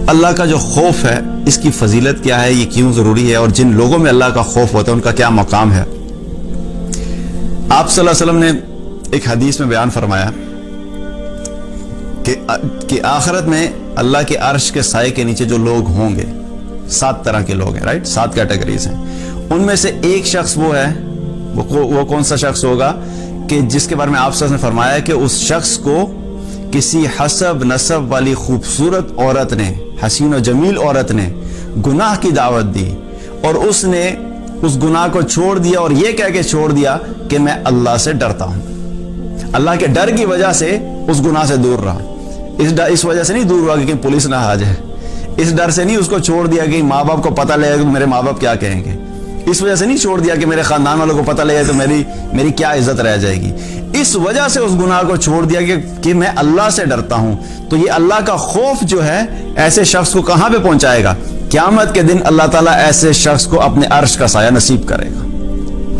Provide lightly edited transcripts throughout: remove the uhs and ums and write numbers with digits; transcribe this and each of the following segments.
اللہ کا جو خوف ہے اس کی فضیلت کیا ہے, یہ کیوں ضروری ہے, اور جن لوگوں میں اللہ کا خوف ہوتا ہے ان کا کیا مقام ہے. آپ صلی اللہ علیہ وسلم نے ایک حدیث میں بیان فرمایا کہ آخرت میں اللہ کے عرش کے سائے کے نیچے جو لوگ ہوں گے, 7 طرح کے لوگ ہیں, رائٹ, 7 کیٹیگریز ہیں. ان میں سے ایک شخص وہ ہے, وہ کون سا شخص ہوگا کہ جس کے بارے میں آپ صلی اللہ علیہ وسلم نے فرمایا کہ اس شخص کو کسی حسب نسب والی خوبصورت عورت نے, حسین و جمیل عورت نے گناہ کی دعوت دی اور اس نے اس گناہ کو چھوڑ دیا اور یہ کہہ کے چھوڑ دیا کہ میں اللہ سے ڈرتا ہوں. اللہ کے ڈر کی وجہ سے اس گناہ سے دور رہا. اس وجہ سے نہیں دور ہوا کہ پولیس نہ آ جائے, اس ڈر سے نہیں اس کو چھوڑ دیا کہ ماں باپ کو پتہ لگے کہ میرے ماں باپ کیا کہیں گے, اس وجہ سے نہیں چھوڑ دیا کہ میرے خاندان والوں کو پتہ لگے تو میری کیا عزت رہ جائے گی. اس وجہ سے اس گناہ کو چھوڑ دیا کہ میں اللہ سے ڈرتا ہوں. تو یہ اللہ کا خوف جو ہے ایسے شخص کو کہاں پہ پہنچائے گا؟ قیامت کے دن اللہ تعالیٰ ایسے شخص کو اپنے عرش کا سایہ نصیب کرے گا.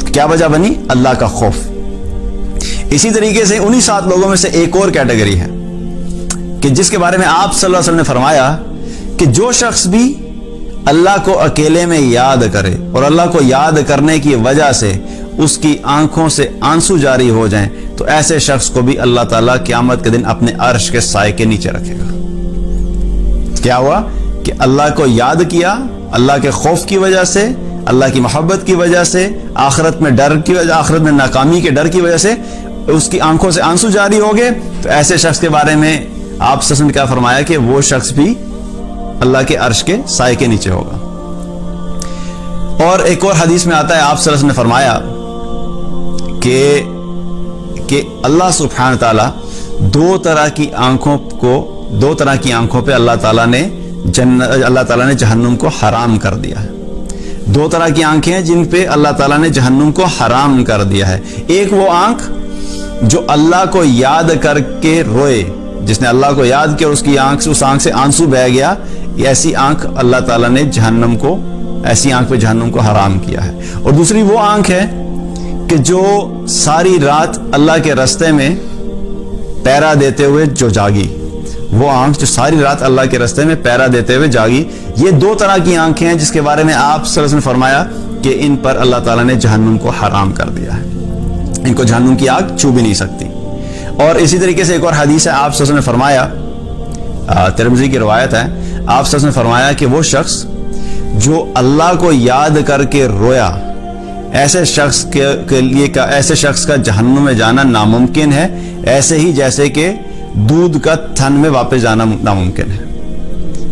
کیا وجہ بنی؟ اللہ کا خوف. اسی طریقے سے انہی 7 لوگوں میں سے ایک اور کیٹیگری ہے کہ جس کے بارے میں آپ صلی اللہ علیہ وسلم نے فرمایا کہ جو شخص بھی اللہ کو اکیلے میں یاد کرے اور اللہ کو یاد کرنے کی وجہ سے اس کی آنکھوں سے آنسو جاری ہو جائیں تو ایسے شخص کو بھی اللہ تعالیٰ قیامت کے دن اپنے عرش کے سائے کے نیچے رکھے گا. کیا ہوا کہ اللہ کو یاد کیا, اللہ کے خوف کی وجہ سے, اللہ کی محبت کی وجہ سے, آخرت میں ڈر کی وجہ, آخرت میں ناکامی کے ڈر کی وجہ سے اس کی آنکھوں سے آنسو جاری ہو گئے, تو ایسے شخص کے بارے میں آپ صلی اللہ علیہ وسلم نے کیا فرمایا کہ وہ شخص بھی اللہ کے عرش کے سائے کے نیچے ہوگا. اور ایک اور حدیث میں آتا ہے آپ صلی اللہ علیہ وسلم نے فرمایا کہ اللہ سبحانہ تعالیٰ 2 طرح کی آنکھوں پہ اللہ تعالیٰ نے جہنم کو حرام کر دیا ہے. 2 طرح کی آنکھیں ہیں جن پہ اللہ تعالیٰ نے جہنم کو حرام کر دیا ہے. ایک وہ آنکھ جو اللہ کو یاد کر کے روئے, جس نے اللہ کو یاد کیا اور اس آنکھ سے آنسو بہہ گیا, ایسی آنکھ اللہ تعالیٰ نے ایسی آنکھ پہ جہنم کو حرام کیا ہے. اور دوسری وہ آنکھ ہے کہ جو ساری رات اللہ کے راستے میں پہرا دیتے ہوئے جو جاگی, وہ آنکھ جو ساری رات اللہ کے راستے میں پہرا دیتے ہوئے جاگی. یہ 2 طرح کی آنکھیں ہیں جس کے بارے میں آپ صلی اللہ علیہ وسلم نے فرمایا کہ ان پر اللہ تعالیٰ نے جہنم کو حرام کر دیا ہے, ان کو جہنم کی آگ چھو بھی نہیں سکتی. اور اسی طریقے سے ایک اور حدیث ہے, آپ صلی اللہ علیہ وسلم نے فرمایا, ترمذی کی روایت ہے, آپ صلی اللہ علیہ وسلم نے فرمایا کہ وہ شخص جو اللہ کو یاد کر کے رویا, ایسے شخص کا جہنم میں جانا ناممکن ہے, ایسے ہی جیسے کہ دودھ کا تھن میں واپس جانا ناممکن ہے.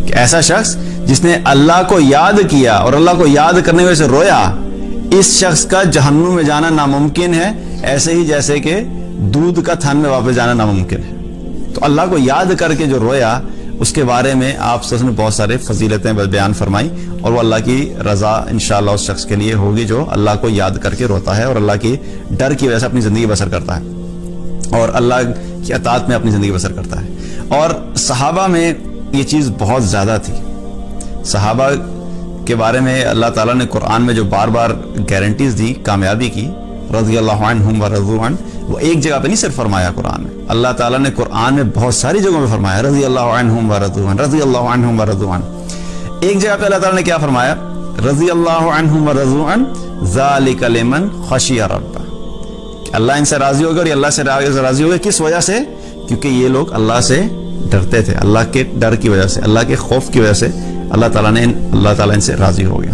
کہ ایسا شخص جس نے اللہ کو یاد کیا اور اللہ کو یاد کرنے کی وجہ سے رویا, اس شخص کا جہنم میں جانا ناممکن ہے, ایسے ہی جیسے کہ دودھ کا تھن میں واپس جانا ناممکن ہے. تو اللہ کو یاد کر کے جو رویا, اس کے بارے میں آپ صلی اللہ علیہ وسلم نے بہت سارے فضیلتیں بیان فرمائی, اور وہ اللہ کی رضا انشاءاللہ اس شخص کے لیے ہوگی جو اللہ کو یاد کر کے روتا ہے اور اللہ کی ڈر کی وجہ سے اپنی زندگی بسر کرتا ہے اور اللہ کی اطاعت میں اپنی زندگی بسر کرتا ہے. اور صحابہ میں یہ چیز بہت زیادہ تھی. صحابہ کے بارے میں اللہ تعالیٰ نے قرآن میں جو بار بار گارنٹیز دی کامیابی کی, رضی اللہ عنہم ورضوا عنہ, وہ ایک جگہ پہ نہیں صرف فرمایا قرآن میں, اللہ تعالیٰ نے قرآن میں بہت ساری جگہوں میں فرمایا رضی اللہ عنہم ورضوا عنہ, رضی اللہ عنہم ورضوا عنہ. ایک جگہ پہ اللہ تعالیٰ نے کیا فرمایا؟ رضی اللہ عنہم ورضوا عنہ ذالک لمن خشی ربہ. اللہ ان سے راضی ہوگا اور یہ اللہ سے راضی ہوگا. کس وجہ سے؟ کیونکہ یہ لوگ اللہ سے ڈرتے تھے, اللہ کے ڈر کی وجہ سے, اللہ کے خوف کی وجہ سے اللہ تعالیٰ ان سے راضی ہو گیا.